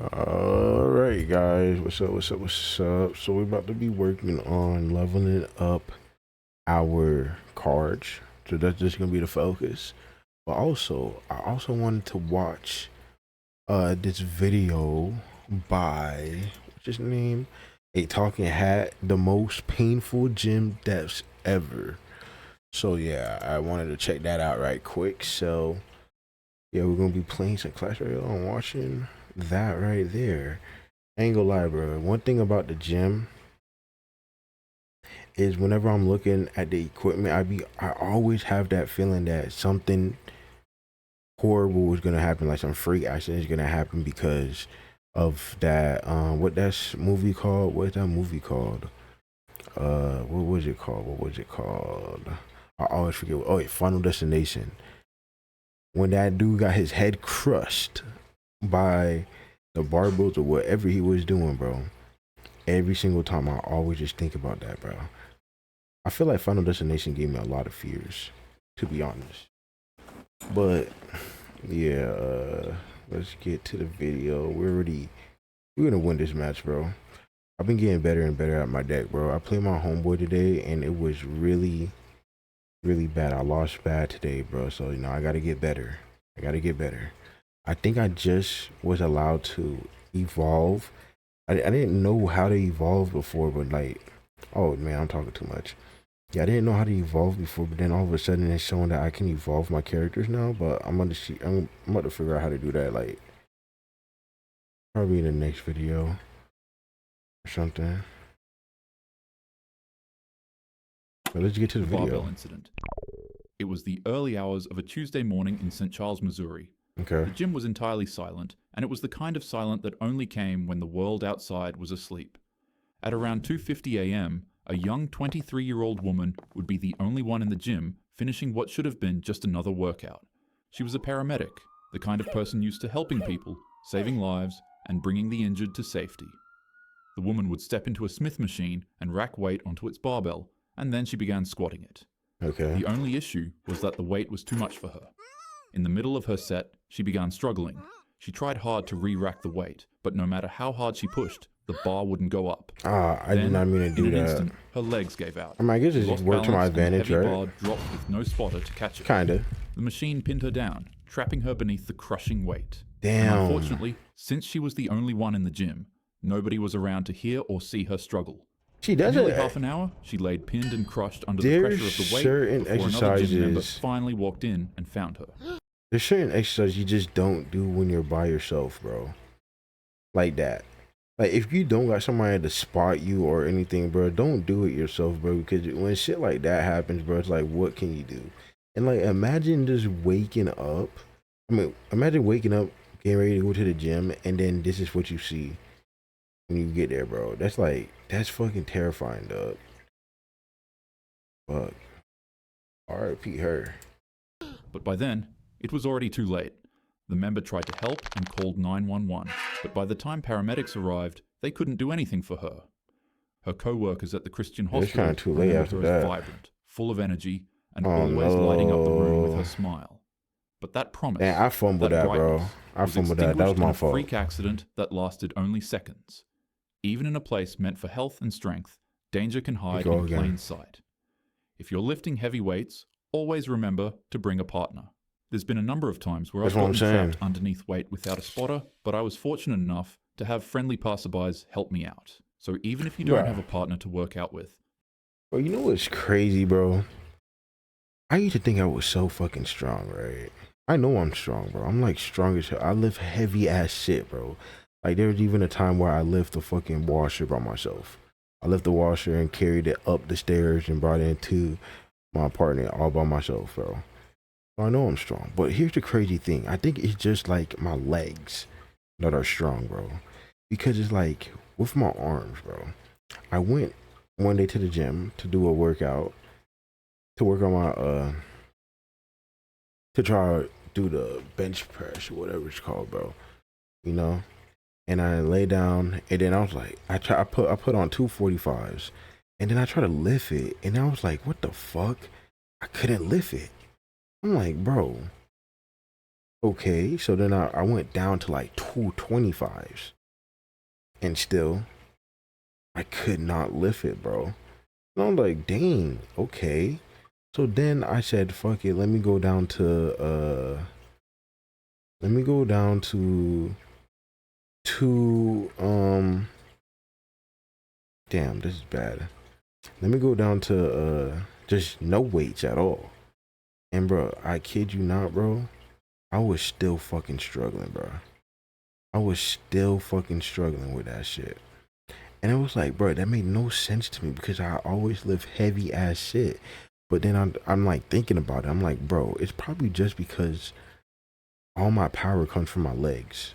All right, guys, what's up? What's up? So we're about to be working on leveling up our cards. So that's just gonna be the focus. But also, I also wanted to watch this video by what's his name? A Talking Hat, the most painful gym deaths ever. So yeah, I wanted to check that out right quick. So yeah, we're gonna be playing some Clash Royale and watching that right there. Ain't gonna lie, bro. One thing about the gym is whenever I'm looking at the equipment, I always have that feeling that something horrible is gonna happen, like some freak accident is gonna happen because of that. What that movie called? What's that movie called? What was it called? What was it called? I always forget. Oh, yeah, Final Destination. When that dude got his head crushed by the barbells or whatever he was doing, bro. Every single time, I always just think about that, bro. I feel like Final Destination gave me a lot of fears, to be honest. But yeah, let's get to the video. We're gonna win this match, bro. I've been getting better and better at my deck, bro. I played my homeboy today, and it was really, really bad. I lost bad today, bro. So I gotta get better. I gotta get better. I think I just was allowed to evolve. I didn't know how to evolve before, but like, oh man, I'm talking too much. Yeah, I didn't know how to evolve before, but then all of a sudden it's showing that I can evolve my characters now. But I'm gonna see. I'm about to figure out how to do that. Like probably in the next video or something. But let's get to the video. Barbell incident. It was the early hours of a Tuesday morning in St. Charles, Missouri. Okay. The gym was entirely silent, and it was the kind of silent that only came when the world outside was asleep. At around 2:50 a.m., a young 23-year-old woman would be the only one in the gym finishing what should have been just another workout. She was a paramedic, the kind of person used to helping people, saving lives, and bringing the injured to safety. The woman would step into a Smith machine and rack weight onto its barbell, and then she began squatting it. Okay. The only issue was that the weight was too much for her. In the middle of her set, she began struggling. She tried hard to re-rack the weight, but no matter how hard she pushed, the bar wouldn't go up. I did not mean to do in an that. instant, her legs gave out. I mean, I guess She it's lost worked to my balance, and the advantage, heavy right? bar dropped with no spotter to catch it. Kinda. The machine pinned her down, trapping her beneath the crushing weight. Damn. And unfortunately, since she was the only one in the gym, nobody was around to hear or see her struggle. She For nearly doesn't. half an hour, she laid pinned and crushed under the pressure of the weight certain before another gym member exercises. finally walked in and found her. There's certain exercises you just don't do when you're by yourself, bro. Like that. Like if you don't got somebody to spot you or anything, bro, don't do it yourself, bro. Because when shit like that happens, bro, it's like, what can you do? And like, imagine just waking up. I mean, imagine waking up, getting ready to go to the gym, and then this is what you see when you get there, bro. That's fucking terrifying, dog. Fuck. R.I.P. her. But by then, it was already too late. The member tried to help and called 911, but by the time paramedics arrived, they couldn't do anything for her. Her co-workers at the Christian It's hospital kinda too late remembered after her as that. vibrant, full of energy, and Oh, always lighting up the room with no. her smile. But that promise, Man, I fumbled that, bro. brightness, I was fumbled that. That was extinguished in my a fault. freak accident that lasted only seconds. Even in a place meant for health and strength, danger can hide in plain sight. If you're lifting heavy weights, always remember to bring a partner. There's been a number of times where I've gotten trapped underneath weight without a spotter, but I was fortunate enough to have friendly passerbys help me out. So even if you don't have a partner to work out with. Bro, you know what's crazy, bro? I used to think I was so fucking strong, right? I know I'm strong, bro. I'm like strong as hell. I lift heavy ass shit, bro. Like there's even a time where I lift the fucking washer by myself. I lift the washer and carried it up the stairs and brought it into my apartment all by myself, bro. I know I'm strong, but here's the crazy thing. I think it's just like my legs that are strong, bro. Because it's like with my arms, bro. I went one day to the gym to do a workout, to work on my to try to do the bench press or whatever it's called, bro. You know? And I lay down, and then I was like, I put on 245s, and then I tried to lift it, and I was like, what the fuck? I couldn't lift it. I'm like, bro, Okay, so then I went down to like 225s, and still I could not lift it, bro. And I'm like, dang, okay. So then I said, fuck it, let me go down to two damn, this is bad. Let me go down to just no weights at all. And bro, I kid you not, bro. I was still fucking struggling, bro. I was still fucking struggling with that shit. And it was like, bro, that made no sense to me because I always live heavy ass shit. But then I'm like thinking about it. I'm like, bro, it's probably just because all my power comes from my legs.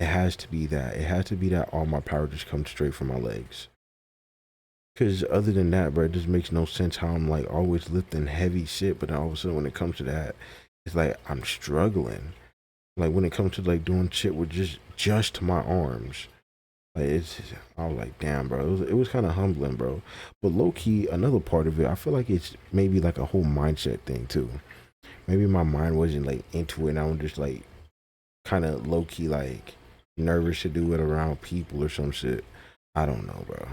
It has to be that. It has to be that all my power just comes straight from my legs. Because other than that, bro, it just makes no sense how I'm like always lifting heavy shit. But then all of a sudden when it comes to that, it's like I'm struggling. Like when it comes to like doing shit with just my arms. Like I was like, damn, bro. It was kind of humbling, bro. But low key, another part of it, I feel like it's maybe like a whole mindset thing too. Maybe my mind wasn't like into it, and I'm just like kind of low key like nervous to do it around people or some shit. I don't know, bro.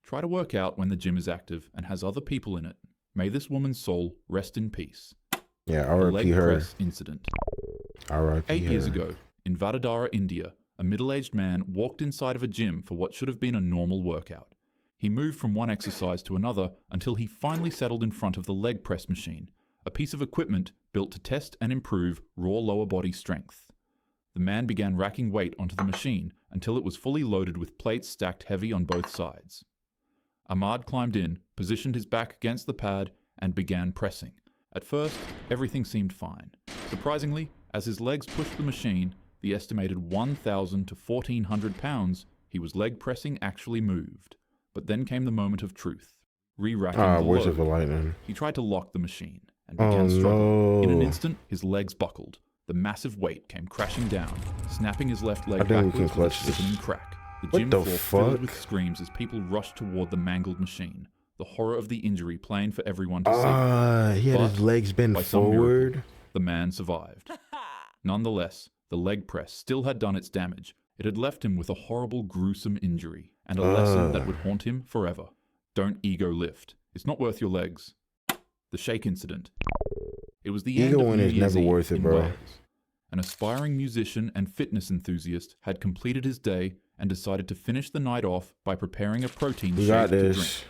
Try to work out when the gym is active and has other people in it. May this woman's soul rest in peace. Yeah, The R.I.P. leg her. press incident. R.I.P. 8 her. years ago, in Vadodara, India, a middle-aged man walked inside of a gym for what should have been a normal workout. He moved from one exercise to another until he finally settled in front of the leg press machine, a piece of equipment built to test and improve raw lower body strength. The man began racking weight onto the machine until it was fully loaded with plates stacked heavy on both sides. Ahmad climbed in, positioned his back against the pad, and began pressing. At first, everything seemed fine. Surprisingly, as his legs pushed the machine, the estimated 1,000 to 1,400 pounds he was leg pressing actually moved. But then came the moment of truth, re-racking the Voice of a load. lightning. He tried to lock the machine and Oh began struggling. In an no. instant, his legs buckled. The massive weight came crashing down, snapping his left leg I think we can backwards with a clutch this. sickening crack. The What gym the floor fuck? filled with screams as people rushed toward the mangled machine, the horror of the injury plain for everyone to see. He had his But, legs bent by some miracle, forward. the man survived. Nonetheless, the leg press still had done its damage. It had left him with a horrible, gruesome injury, and a lesson that would haunt him forever. Don't ego lift. It's not worth your legs. The shake incident. It was the end of Egoing New is Year's never Eve worth it, in bro. Wales. An aspiring musician and fitness enthusiast had completed his day and decided to finish the night off by preparing a protein We shake got to drink. this.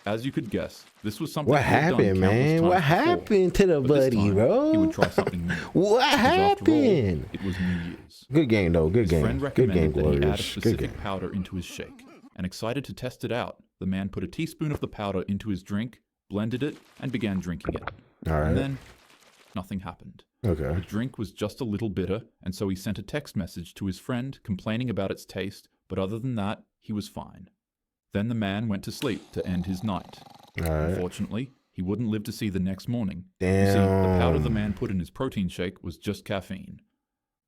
As you could guess, this was something What he had done happened, countless man? times What before. happened to the But this buddy, time, bro? he would try something new. What Because after all, happened? it was New Year's. Good game though. Good His friend game. Good game, recommended that he add a Glorious. Good specific game. powder into his shake, and excited to test it out, the man put a teaspoon of the powder into his drink, blended it, and began drinking it. All right. And then, nothing happened. The Okay. drink was just a little bitter, and so he sent a text message to his friend complaining about its taste, but other than that, he was fine. Then the man went to sleep to end his night. All right. Unfortunately, he wouldn't live to see the next morning. You see, the powder the Damn. man put in his protein shake was just caffeine.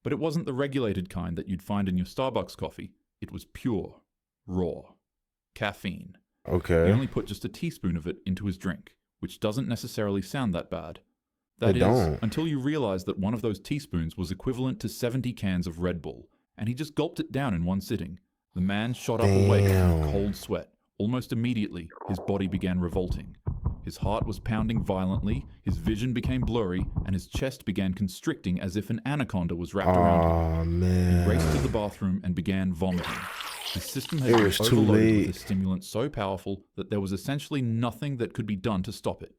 But it wasn't the regulated kind that you'd find in your Starbucks coffee. It was pure, raw caffeine. He Okay. only put just a teaspoon of it into his drink, which doesn't necessarily sound that bad. That They is, don't. until you realize that one of those teaspoons was equivalent to 70 cans of Red Bull, and he just gulped it down in one sitting. The man shot up awake in a Damn. cold sweat. Almost immediately, his body began revolting. His heart was pounding violently, his vision became blurry, and his chest began constricting as if an anaconda was wrapped around him. Oh He raced to man. the bathroom and began vomiting. His system had It been was too overloaded late. with a stimulant so powerful that there was essentially nothing that could be done to stop it.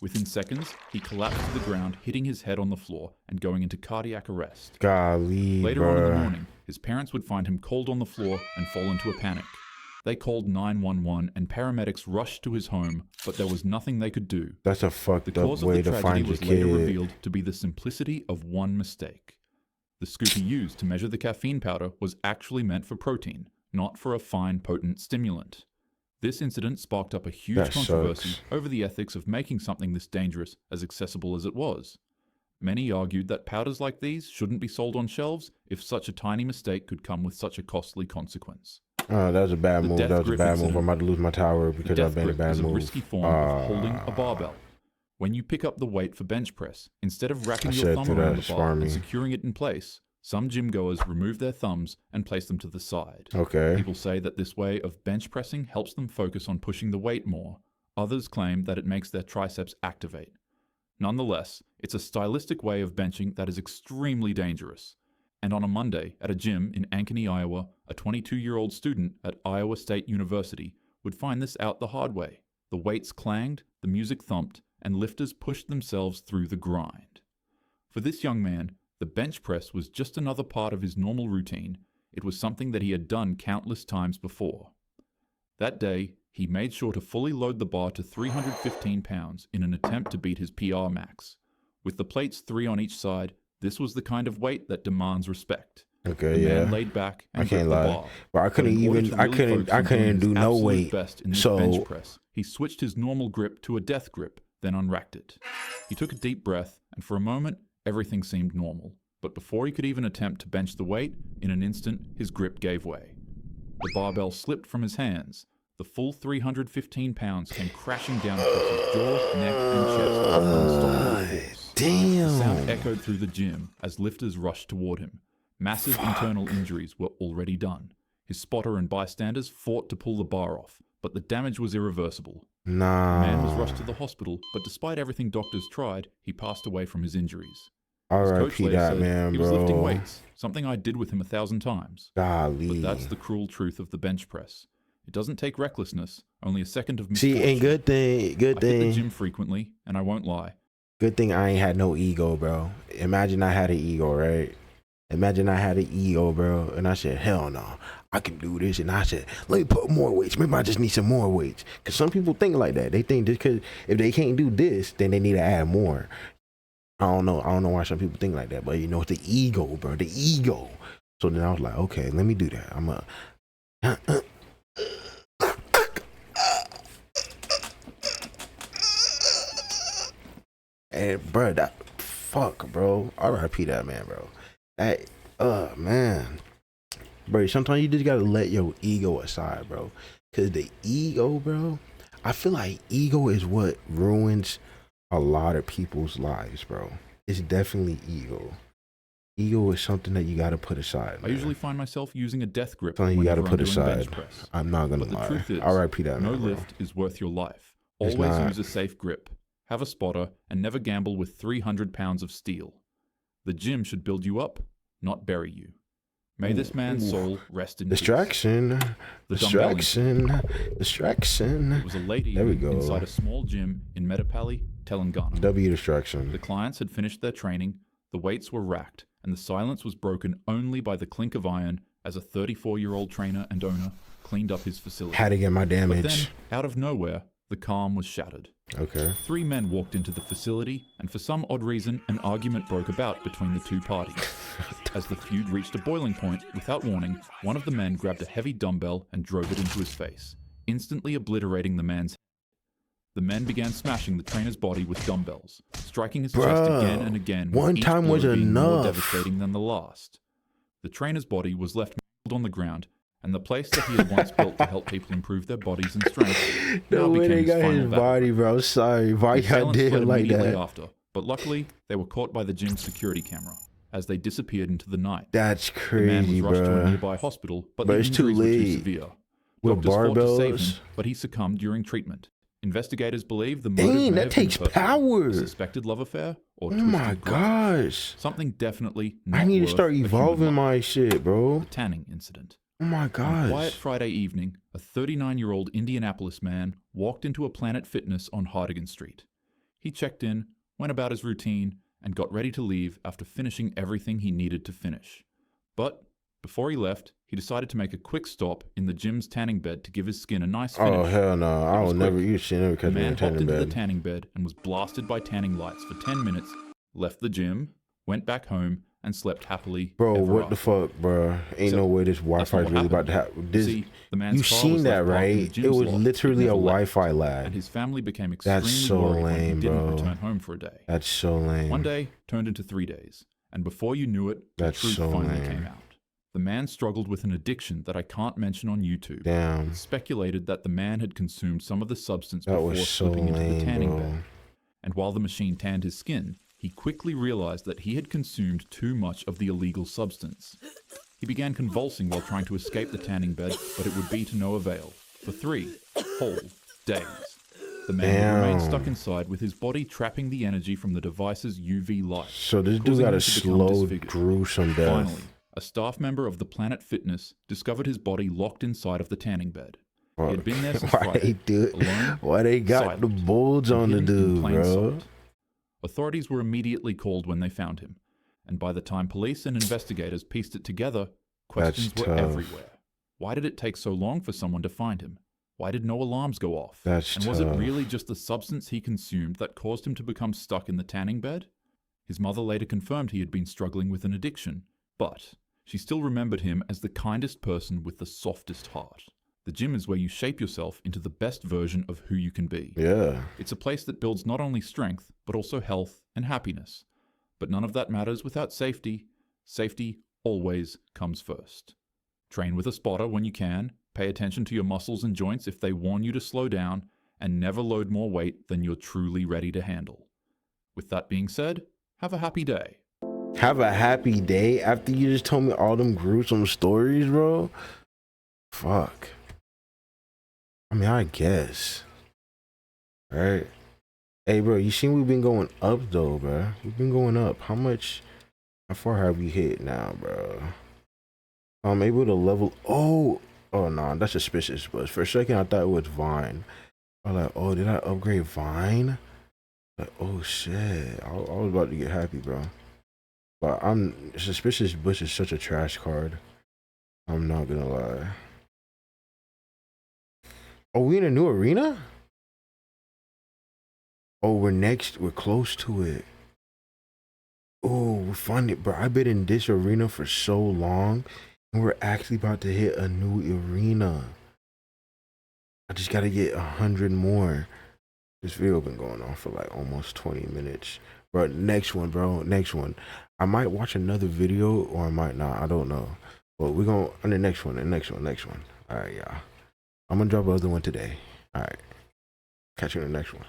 Within seconds, he collapsed to the ground, hitting his head on the floor and going into cardiac arrest. Golly, Later on in the bruh. morning, his parents would find him cold on the floor and fall into a panic. They called 911 and paramedics rushed to his home, but there was nothing they could do. That's a The fucked up cause of way the to tragedy find your was later kid. revealed to be the simplicity of one mistake. The scoop he used to measure the caffeine powder was actually meant for protein, not for a fine, potent stimulant. This incident sparked up a huge That controversy sucks. over the ethics of making something this dangerous as accessible as it was. Many argued that powders like these shouldn't be sold on shelves if such a tiny mistake could come with such a costly consequence. That was a bad The move. death That was a grip bad move. incident. I'm about to lose my tower The because death I've made a grip bad is a move. risky form of holding a barbell. When you pick up the weight for bench press, instead of I wrapping your said thumb through around that the bar and smarmy. securing it in place, some gym goers remove their thumbs and place them to the side. Okay. People say that this way of bench pressing helps them focus on pushing the weight more. Others claim that it makes their triceps activate. Nonetheless, it's a stylistic way of benching that is extremely dangerous. And on a Monday, at a gym in Ankeny, Iowa, a 22-year-old student at Iowa State University would find this out the hard way. The weights clanged, the music thumped, and lifters pushed themselves through the grind. For this young man, the bench press was just another part of his normal routine. It was something that he had done countless times before. That day, he made sure to fully load the bar to 315 pounds in an attempt to beat his PR max. With the plates 3 on each side, this was the kind of weight that demands respect. Okay, The yeah. man laid back I and can't gripped the lie. bar. But I couldn't in order even, to really focus I on doing couldn't his do no absolute weight. best in this So, bench press, he switched his normal grip to a death grip, then unracked it. He took a deep breath, and for a moment, everything seemed normal. But before he could even attempt to bench the weight, in an instant, his grip gave way. The barbell slipped from his hands. The full 315 pounds came crashing down across his jaw, neck, and chest with unstoppable force. The sound damn. echoed through the gym as lifters rushed toward him. Massive internal injuries were already done. His spotter and bystanders fought to pull the bar off, but the damage was irreversible. The man was rushed to the hospital, but despite everything doctors tried, he passed away from his injuries. His coach R.I.P. later that said, man, he was lifting bro. weights, something I did with him 1,000 times. Golly. But that's the cruel truth of the bench press. It doesn't take recklessness, only a second of See, misfortune. and good I hit the thing, gym frequently, and I won't lie. good thing I ain't had no ego, bro. Imagine I had an ego, right? Imagine I had an ego, bro, and I said, hell no, I can do this. And I said, let me put more weights. Maybe I just need some more weights. Because some people think like that. They think just because if they can't do this, then they need to add more. I don't know why some people think like that. But, you know, it's the ego, bro, the ego. So then I was like, okay, let me do that. I'm a... And, bro, that... Fuck, bro. R.I.P. that man, bro. That... man. Bro, sometimes you just gotta let your ego aside, bro. Cause the ego, bro, I feel like ego is what ruins a lot of people's lives, bro. It's definitely ego. Ego is something that you gotta put aside, I man. usually find myself using a death grip Something you gotta whenever put I'm doing bench aside. press. I'm not gonna But the lie. truth is, R.I.P. that no man, bro. lift is worth your life. It's Always not. use a safe grip, have a spotter, and never gamble with 300 pounds of steel. The gym should build you up, not bury you. May this man's soul rest in peace. Distraction. The Distraction. It Distraction. was a lady There we go. inside a small gym in Metapally, Telangana. W distraction. The clients had finished their training, the weights were racked, and the silence was broken only by the clink of iron as a 34-year-old trainer and owner cleaned up his facility. Had to get my But then, damage. out of nowhere, the calm was shattered. Okay. 3 men walked into the facility, and for some odd reason, an argument broke about between the two parties. As the feud reached a boiling point, without warning, one of the men grabbed a heavy dumbbell and drove it into his face, instantly obliterating the man's head. The men began smashing the trainer's body with dumbbells, striking his chest Bruh, again and again, with one each time blow was being more enough. devastating than the last. The trainer's body was left mangled on the ground, and the place that he had once built to help people improve their bodies and strength now No way became they his got final his battleground. body, bro. Sorry. Why The y'all assailants did fled it like immediately that? after, but luckily they were caught by the gym's security camera as they disappeared into the night. That's The man was crazy, rushed to a bro. nearby hospital, but But the it's too injuries were too late. severe. With Doctors fought to save barbells. him, but he succumbed during treatment. Investigators believe the motive Dang, may that have been takes personal, power. a suspected love affair, or Oh twisted my grudge. gosh. Something definitely not I need to worth start a human evolving life. my shit, bro. The tanning incident. Oh my On a quiet gosh. Friday evening, a 39-year-old Indianapolis man walked into a Planet Fitness on Hardigan Street. He checked in, went about his routine, and got ready to leave after finishing everything he needed to finish. But before he left, he decided to make a quick stop in the gym's tanning bed to give his skin a nice finish. Oh hell no. I was will never quick. you should never The catch me in man a hopped tanning into the bed. tanning bed and was blasted by tanning lights for 10 minutes, left the gym, went back home, and slept happily Bro, ever what the after. fuck, bro? Ain't So, no way this That's Wi-Fi not is what really about to happened. happen. You This, see, the man's you car seen was that, left parked in the right? gym's It was lot. It literally a never left, Wi-Fi and lab. his family became That's extremely so worried when he lame, didn't bro. return home for a day. That's so lame. One day turned into 3 days, and before you knew it, the That's truth so finally lame. came out. The man struggled with an addiction that I can't mention on YouTube. Damn. It's speculated that the man had consumed some of the substance That before was so slipping into the lame, tanning bro. bed. And while the machine tanned his skin, he quickly realized that he had consumed too much of the illegal substance. He began convulsing while trying to escape the tanning bed, but it would be to no avail. For 3 whole days, the man would remain stuck inside with his body trapping the energy from the device's UV light. So this dude got a slow, gruesome death. Finally, a staff member of the Planet Fitness discovered his body locked inside of the tanning bed. He had been there since Friday, alone, why they got silent, the bulge on the dude, bro? Sight. Authorities were immediately called when they found him, and by the time police and investigators pieced it together, questions were everywhere. Why did it take so long for someone to find him? Why did no alarms go off? And was it really just the substance he consumed that caused him to become stuck in the tanning bed? His mother later confirmed he had been struggling with an addiction, but she still remembered him as the kindest person with the softest heart. The gym is where you shape yourself into the best version of who you can be. Yeah. It's a place that builds not only strength, but also health and happiness. But none of that matters without safety. Safety always comes first. Train with a spotter when you can, pay attention to your muscles and joints if they warn you to slow down, and never load more weight than you're truly ready to handle. With that being said, have a happy day. Have a happy day after you just told me all them gruesome stories, bro? Fuck. I mean, I guess. Right? Hey, bro, you seen we've been going up, though, bro. We've been going up. How far have we hit now, bro? I'm able to level. Oh, no, that's suspicious. But for a second, I thought it was Vine. I was like, oh, did I upgrade Vine? Like, oh, shit. I was about to get happy, bro. But Suspicious Bush is such a trash card. I'm not gonna lie. Oh, we in a new arena? Oh, we're close to it. Oh, we're finding it, bro. I've been in this arena for so long, and we're actually about to hit a new arena. I just gotta get 100 more. This video been going on for like almost 20 minutes. Bro, next one, bro. Next one. I might watch another video or I might not. I don't know. But we're going on the next one, the next one. All right, y'all. I'm gonna drop another one today. All right. Catch you in the next one.